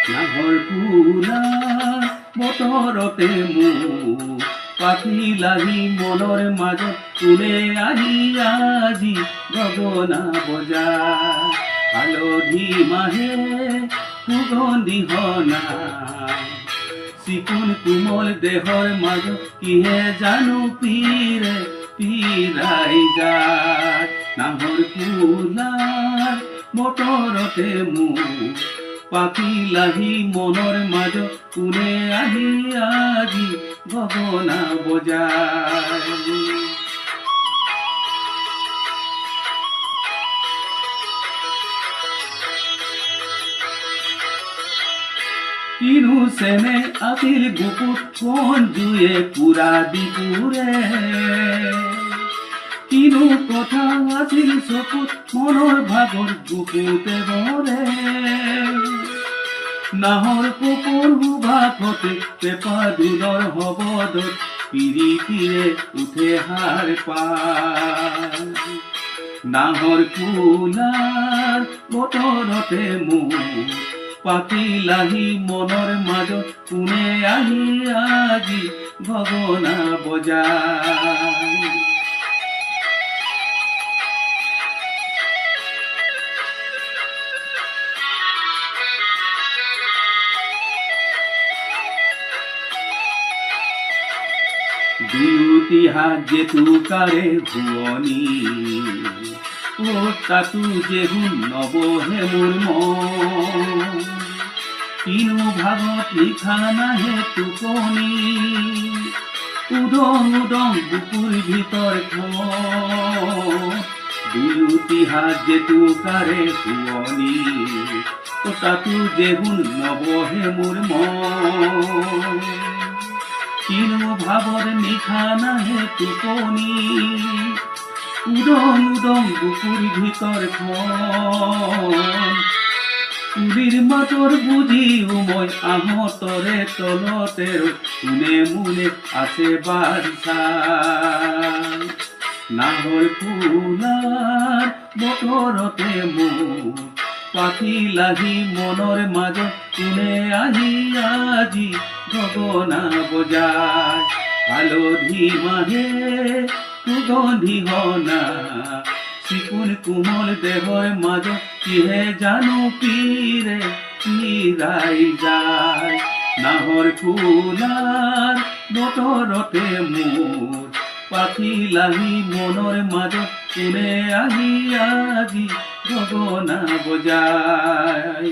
নাহৰ ফুলা বতৰতে মোৰ পাখি লাগি মনৰ মাজত কোনে আহি আজি গগনা বজায় হালধি মাহে সুগন্ধি হনা চিকুণ কোমল দেহৰ মাজত কিহে জানো পীৰে পীৰাই যায় নাহৰ ফুলাৰ বতৰতে মোৰ পাখি লাগি মনৰ মাজত কোনে আহি আজি গগনা বজায় কিনো চেনে আছিল বুকুত কোন জুয়ে পুৰা দিপুৰে কিনো কথা আছিল চকুত মনৰ ভাগৰ বুকুতে বৰে নাহৰ কুকুৰ সুভাষতে পেপা দুলৰ হবদত পিৰিতিৰে উঠে হাৰ পায় নাহৰ ফুলাৰ বতৰতে মোৰ পাখি লাগি মনৰ মাজত কোনে আহি আজি গগনা বজায় দুয়োটি হাত জেতুকাৰে ভুৱনী ও তাতো যেহুন নবহে মোৰ মন কিনো ভাগত লিখা নাহে টোপনি উদং উদং বুকুৰ ভিতৰ দুয়োটি হাত জেতুকাৰে ভুৱনী ও তাতো যেহুন নবহে মোৰ মন কিনো ভাৱৰ নিশা নাহে টোপনি উদং উদং বুকুৰ ভিতৰ তুলিৰ মাতৰ বুজিও মই আহতৰে তলতে কোনে মোলে আছে বাৰিষা নাহৰ ফুলাৰ বতৰতে মোৰ পাখি লাগি মনৰ মাজত কোনে আহি আজি গগনা বজায় হালধি মাহে সুগন্ধি হনা চিকুণ কোমল দেহৰ মাজত কিহে জানো পীৰে পীৰাই যায় নাহৰ ফুলাৰ বতৰতে মোৰ পাখি লাগি মনৰ মাজত কোনে আহি আজি গগনা বজায়